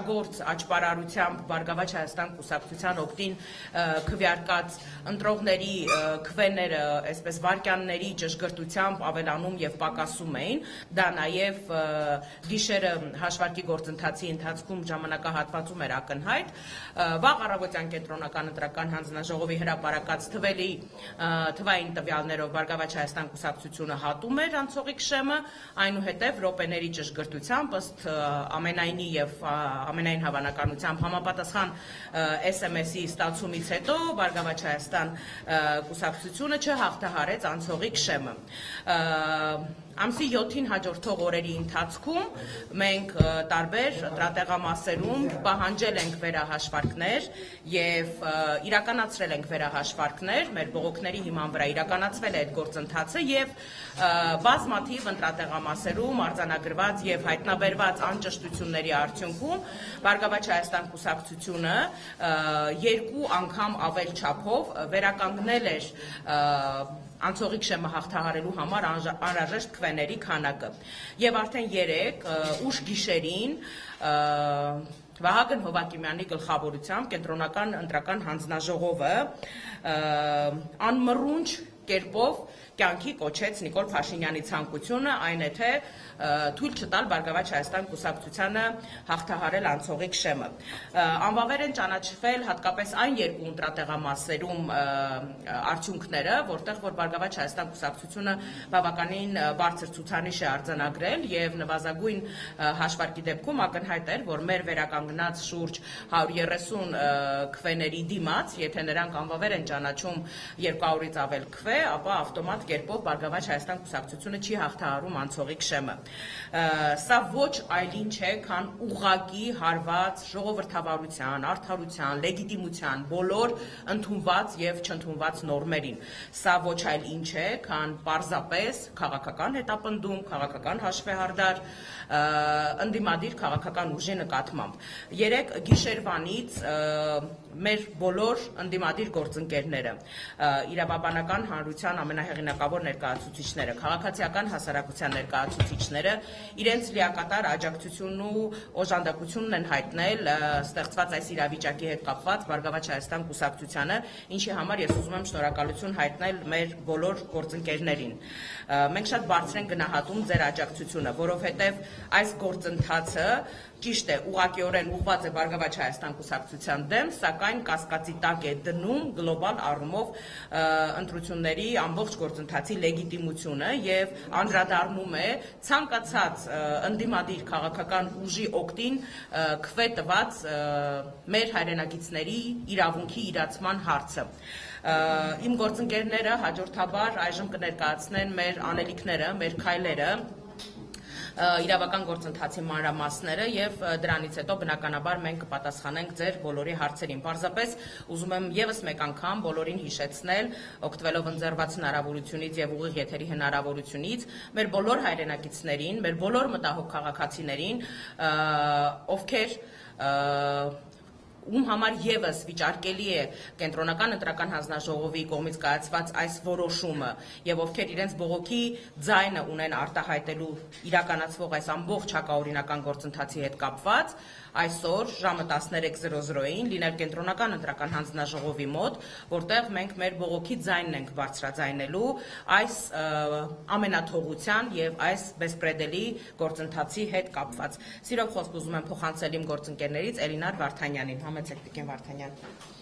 կարգագործ աճպարարությամբ Բարգավաճ Հայաստան կուսակցության օգտին քվեարկած ընտրողների քվեները, այսպես վարքյանների ճշգրտությամբ ավելանում եւ պակասում էին, դա նաեւ գիշերը հաշվարկի գործընթացի ընթացքում ժամանակահատվածում էր ակնհայտ, վաղ առավոտյան կենտրոնական ընտրական հանձնաժողովի հրապարակած թվային տվյալներով Բարգավաճ Հայաստան կուսակցությունը հատում էր անցողիկ շեմը, այնուհետև րոպեների ճշգրտությամբ ըստ ամենայնի եւ ամենայն հավանականությամբ համապատասխան SMS-ի ստացումից հետո Բարգավաճ Հայաստան կուսակցությունը չհաղթահարեց անցողիկ շեմը։ Ամսի 7-ին հաջորդող օրերի ընթացքում մենք տարբեր տրատեղամասերում պահանջել ենք վերահաշվարկներ եւ իրականացրել ենք վերահաշվարկներ, մեր բողոքների հիման վրա իրականացվել է այդ գործընթացը եւ բազմաթիվ ընտրատեղամասերում արձանագրված եւ հայտնաբերված անճշտությունների արդյունքում Բարգավաճ Հայաստան կուսակցությունը 2 անգամ ավել չափով վերականգնել էր անցողիկ շեմը հաղթահարելու համար անհրաժեշտ քվեների քանակը։ Եվ արդեն 3 ուշ գիշերին Վահագն Հովակիմյանի գլխավորությամբ կենտրոնական ընտրական հանձնաժողովը անմռունչ կերպով կյանքի կոչեց Նիկոլ Փաշինյանի ցանկությունը, այն է թե թույլ չտալ Բարգավաճ Հայաստան կուսակցությանը հաղթահարել անցողիկ շեմը։ Անվավեր են ճանաչվել հատկապես այն 2 ընտրատեղամասերում արդյունքները, որտեղ որ Բարգավաճ Հայաստան կուսակցությունը բավականին բարձր ցուցանիշ է արձանագրել եւ նվազագույն հաշվարկի դեպքում ակնհայտ էր, որ մեր վերականգնած շուրջ 130 քվեների դիմաց, եթե նրանք անվավեր են ճանաչում 200-ից ավել քվե, ապա ավտոմատ կերպով Բարգավաճ Հայաստան կուսակցությունը չի հաղթահարում անցողիկ շեմը։ Սա ոչ այլ ինչ է, քան ուղղակի հարված ժողովրդավարության, արդարության, լեգիտիմության բոլոր ընդունված եւ չընդունված նորմերին։ Սա ոչ այլ ինչ է, քան պարզապես քաղաքական հետապնդում, քաղաքական հաշվեհարդար, ընդդիմադիր քաղաքական ուժի նկատմամբ։ 3 գիշերվանից մեր բոլոր ընդդիմադիր գործընկերները, իրավաբանական հանրության ամենահեղինակավոր ներկայացուցիչները, քաղաքացիական հասարակության ներկայացուցիչները իրենց լիակատար աջակցությունն ու օժանդակությունն են հայտնել ստեղծված այս իրավիճակի հետ կապված Բարգավաճ Հայաստան կուսակցությանը, ինչի համար ես ուզում եմ շնորհակալություն հայտնել մեր բոլոր գործընկերներին։ Մենք շատ բարձր ենք գնահատում ձեր աջակցությունը, որովհետև այս գործընթացը ճիշտ է, ուղղակիորեն ուղղված է Բարգավաճ Հայաստան կուսակցության դեմ, սակայն կասկածի տակ է դնում գլոբալ առումով ընտրությունների ամբողջ գործընթացի լեգիտիմությունը եւ անդրադառնում է ցանկացած ընդդիմադիր քաղաքական ուժի օգտին քվե տված մեր հայրենակիցների իրավունքի իրացման հարցը։ Իմ գործընկերները հաջորդաբար այժմ կներկայացնեն մեր անելիքները, մեր քայլերը, իրավական գործընթացի մանրամասները եւ դրանից հետո բնականաբար մենք կպատասխանենք ձեր բոլորի հարցերին։ Պարզապես ուզում եմ եւս մեկ անգամ բոլորին հիշեցնել, օգտվելով ընձեռված հնարավորությունից եւ ուղիղ եթերի հնարավորությունից, մեր բոլոր հայրենակիցներին, մեր բոլոր մտահոգ քաղաքացիներին, ովքեր ում համար եւս վիճարկելի է կենտրոնական ընտրական հանձնաժողովի կողմից կայացված այս որոշումը եւ ովքեր իրենց բողոքի ձայնը ունեն արտահայտելու իրականացվող այս ամբողջ հակաօրինական գործընթացի հետ կապված, այսօր ժամը 13:00-ին լինել կենտրոնական ընտրական հանձնաժողովի մոտ, որտեղ մենք մեր բողոքի ձայնն ենք բարձրաձայնելու այս ամենաթողության եւ այս բեսպրեդելի գործընթացի հետ կապված։ Սիրով խոսք ուզում եմ փոխանցել իմ գործընկերներից Էլինար Վարդանյանին։ Համեցեք Տիկին Վարդանյան։